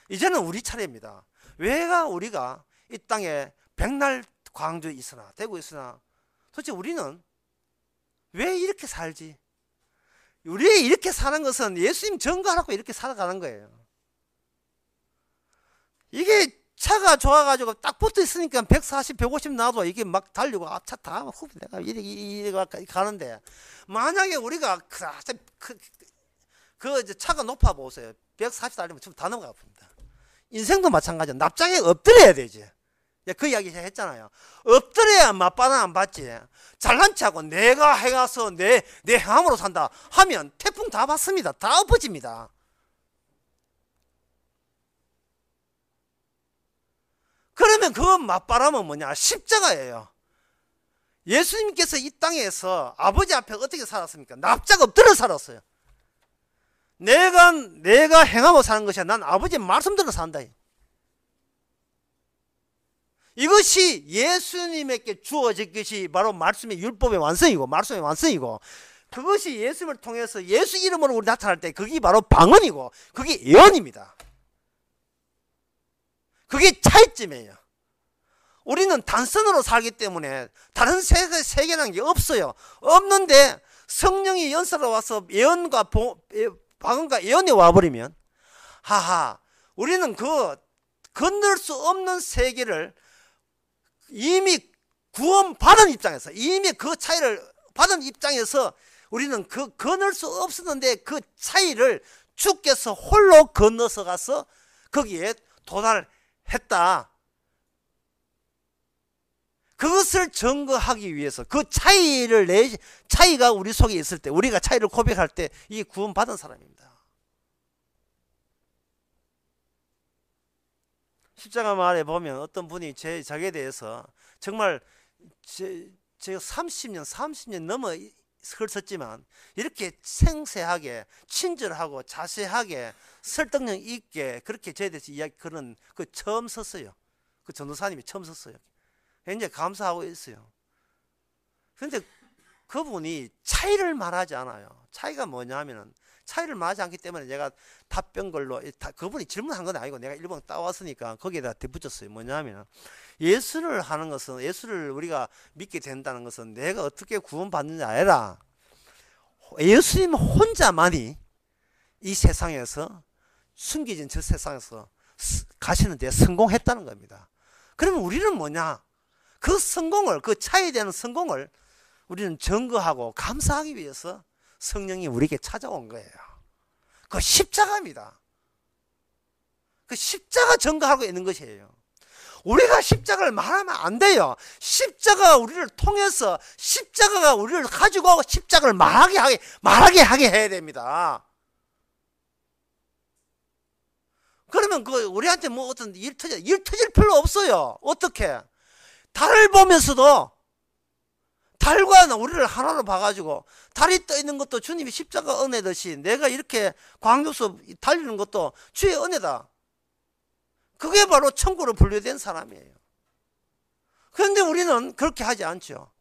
이제는 우리 차례입니다. 왜가 우리가 이 땅에 백날 광주에 있으나 대구에 있으나 도대체 우리는 왜 이렇게 살지? 우리 이렇게 사는 것은 예수님 전가하고 이렇게 살아가는 거예요. 이게 차가 좋아가지고 딱 붙어 있으니까 140, 150 나도 이게 막 달리고 차 다 후비 내가 이래 가는데, 만약에 우리가 그 차가 높아 보세요. 140 달리면 지금 다 넘어가 봅니다. 인생도 마찬가지야. 납작에 엎드려야 되지. 그 이야기 했잖아요. 엎드려야 맞바는 안 받지. 잘난 체하고 내가 해가서 내 행함으로 산다 하면 태풍 다 받습니다. 다 엎어집니다. 그러면 그 맞바람은 뭐냐? 십자가예요. 예수님께서 이 땅에서 아버지 앞에 어떻게 살았습니까? 납작 엎드려 살았어요. 내가 행하고 사는 것이 아니라 난 아버지의 말씀대로 산다. 이것이 예수님에게 주어진 것이 바로 말씀의 율법의 완성이고, 말씀의 완성이고, 그것이 예수님을 통해서 예수 이름으로 우리 나타날 때 그게 바로 방언이고, 그게 예언입니다. 그게 차이점이에요. 우리는 단선으로 살기 때문에 다른 세계라는 게 없어요. 없는데 성령이 연설로 와서 예언과 방언과 예언이 와버리면, 하하, 우리는 그 건널 수 없는 세계를 이미 구원받은 입장에서, 이미 그 차이를 받은 입장에서 우리는 그 건널 수 없었는데 그 차이를 주께서 홀로 건너서 가서 거기에 도달했다. 그것을 증거하기 위해서, 그 차이가 우리 속에 있을 때, 우리가 차이를 고백할 때 이 구원받은 사람입니다. 십자가 말에 보면 어떤 분이 자기에 대해서 정말 제가 30년 넘어 흘렀지만 이렇게 생생하게 친절하고 자세하게 설득력 있게 그렇게 저에 대해서 이야기 그런 그 처음 썼어요. 그 전도사님이 처음 썼어요. 굉장히 감사하고 있어요. 그런데 그분이 차이를 말하지 않아요. 차이가 뭐냐면은, 차이를 말하지 않기 때문에 제가 답변 걸로, 그분이 질문한 건 아니고 내가 일본 따왔으니까 거기에다 덧붙였어요. 뭐냐면, 예수를 하는 것은, 예수를 우리가 믿게 된다는 것은 내가 어떻게 구원받는지 아니라 예수님 혼자만이 이 세상에서, 숨겨진 저 세상에서 가시는 데 성공했다는 겁니다. 그러면 우리는 뭐냐? 그 성공을, 그 차이에 대한 성공을 우리는 증거하고 감사하기 위해서 성령이 우리에게 찾아온 거예요. 그 십자가입니다. 그 십자가 증거하고 있는 것이에요. 우리가 십자가를 말하면 안 돼요. 십자가가 우리를 통해서, 십자가가 우리를 가지고 십자가를 말하게 하게 해야 됩니다. 그러면 그 우리한테 뭐 어떤 일 터질 필요 없어요. 어떻게? 달을 보면서도 달과 우리를 하나로 봐가지고, 달이 떠 있는 것도 주님이 십자가 은혜듯이 내가 이렇게 광교수 달리는 것도 주의 은혜다. 그게 바로 천국으로 분류된 사람이에요. 그런데 우리는 그렇게 하지 않죠.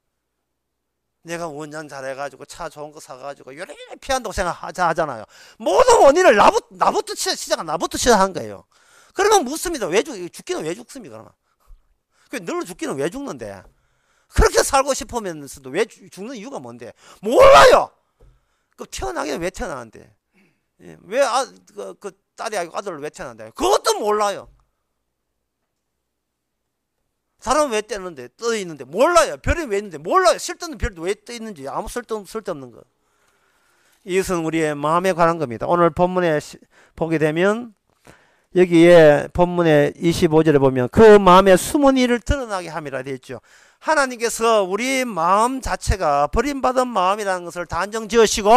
내가 운전 잘해가지고 차 좋은 거 사가지고 요래 피한다고 생각하잖아요. 모든 원인을 나부터 시작한 거예요. 그러면 묻습니다. 죽기는 왜 죽습니까? 그러면 늘 죽기는 왜 죽는데? 그렇게 살고 싶으면서도 왜 죽는 이유가 뭔데? 몰라요. 그 태어나기는 왜 태어나는데? 왜 그 딸이 아니고 아들을 왜 태어난다? 그것도 몰라요. 사람은 왜 떠 있는데 몰라요. 별이 왜 있는데 몰라요. 쓸데없는 별도 왜 떠 있는지 아무 쓸데없는 거. 이것은 우리의 마음에 관한 겁니다. 오늘 본문에 보게 되면, 여기에 본문의 25절에 보면 그 마음의 숨은 일을 드러나게 함이라 되어 있죠. 하나님께서 우리 마음 자체가 버림받은 마음이라는 것을 단정 지으시고,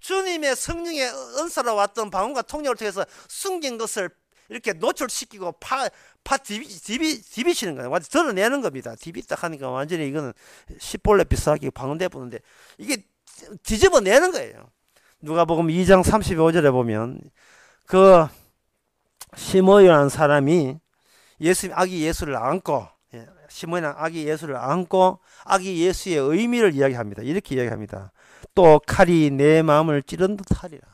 주님의 성령의 은사로 왔던 방언과 통역을 통해서 숨긴 것을 이렇게 노출시키고 디비시는 거예요. 완전 드러내는 겁니다. 디비 딱 하니까 완전히 이거는 시볼레 비싸게 방언대 보는데 이게 뒤집어내는 거예요. 누가복음 2장 35절에 보면 그 시므온이라는 사람이 아기 예수를 안고, 시므온이라는 아기 예수를 안고 아기 예수의 의미를 이야기합니다. 이렇게 이야기합니다. 또 칼이 내 마음을 찌른 듯 하리라.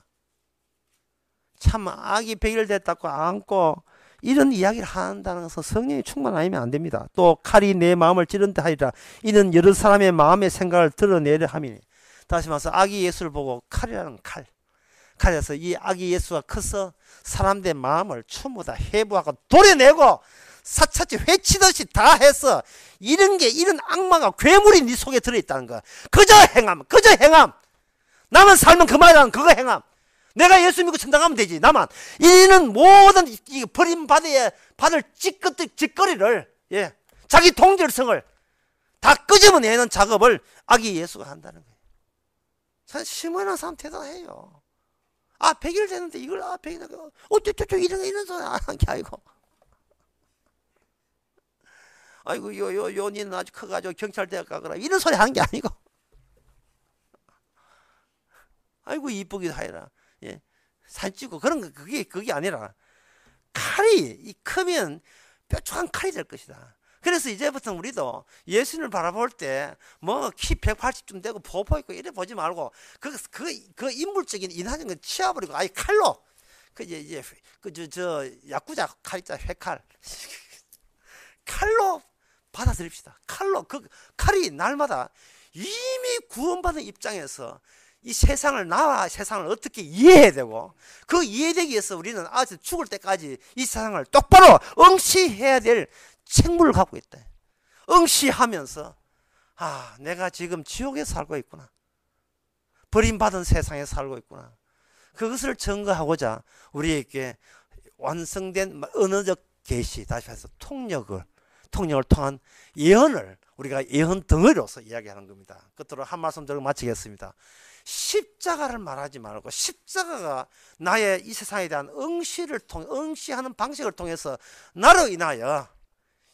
참 아기 100일 됐다고 안고 이런 이야기를 한다는 것은 성령이 충만 아니면 안 됩니다. 또 칼이 내 마음을 찌른 듯 하리라. 이는 여러 사람의 마음의 생각을 드러내려 함이니. 다시 말해서 아기 예수를 보고 칼이라는 그래서 이 아기 예수가 커서 사람들의 마음을 전부 다 해부하고 도려내고 사차치 회치듯이 다 해서 이런 악마가 괴물이 네 속에 들어있다는 거야. 그저 행함. 나만 살면 그만이라는 그거 행함. 내가 예수 믿고 천당 가면 되지. 나만. 이는 모든 버림받을 짓거리를, 예, 자기 동질성을 다 끄집어내는 작업을 아기 예수가 한다는 거예요. 참 심오한 사람 대단해요. 100일 되는데 이걸 100일 어쩌쩌쩌 이런 소리 하는 게 아니고, 아이고 니는 아주 커가지고 경찰대학 가거라 이런 소리 하는 게 아니고, 아이고 이쁘기도 하여라, 예, 사진 찍고 그런 거 그게 아니라 칼이 크면 뾰족한 칼이 될 것이다. 그래서 이제부터 우리도 예수님을 바라볼 때 뭐 키 180쯤 되고 포포 있고 이래 보지 말고 그 인물적인 인화적인 거 치워버리고 아예 칼로 저 야쿠자 칼 있잖아, 회칼. 칼로 받아들입시다. 칼로 그 칼이 날마다 이미 구원받은 입장에서 이 세상을 나와 세상을 어떻게 이해해야 되고 그 이해되기 위해서 우리는 아주 죽을 때까지 이 세상을 똑바로 응시해야 될 책무를 갖고 있다. 응시하면서 내가 지금 지옥에 살고 있구나. 버림받은 세상에 살고 있구나. 그것을 증거하고자 우리에게 완성된 언어적 계시, 다시 해서 통역을 통한 예언을 우리가 예언 덩어리로서 이야기하는 겁니다. 끝으로 한 말씀 드리고 마치겠습니다. 십자가를 말하지 말고 십자가가 나의 이 세상에 대한 응시하는 방식을 통해서 나로 인하여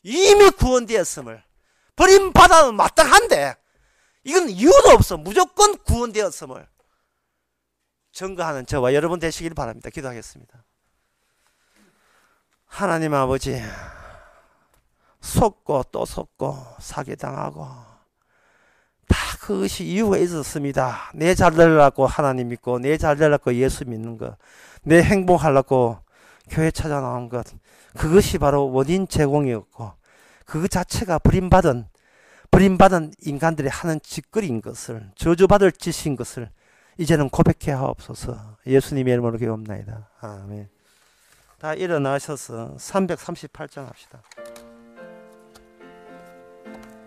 이미 구원되었음을, 버림받아는 마땅한데 이건 이유도 없어 무조건 구원되었음을 증거하는 저와 여러분 되시길 바랍니다. 기도하겠습니다. 하나님 아버지, 속고 또 속고 사기당하고 다 그것이 이유가 있었습니다. 내 잘되려고 하나님 믿고 내 잘되려고 예수 믿는 것, 내 행복하려고 교회 찾아 나온 것, 그것이 바로 원인 제공이었고 그 자체가 버림받은 인간들이 하는 짓거리인 것을, 저주받을 짓인 것을 이제는 고백해 하옵소서. 예수님의 이름으로 기도합나이다. 아멘. 다 일어나셔서 338장 합시다.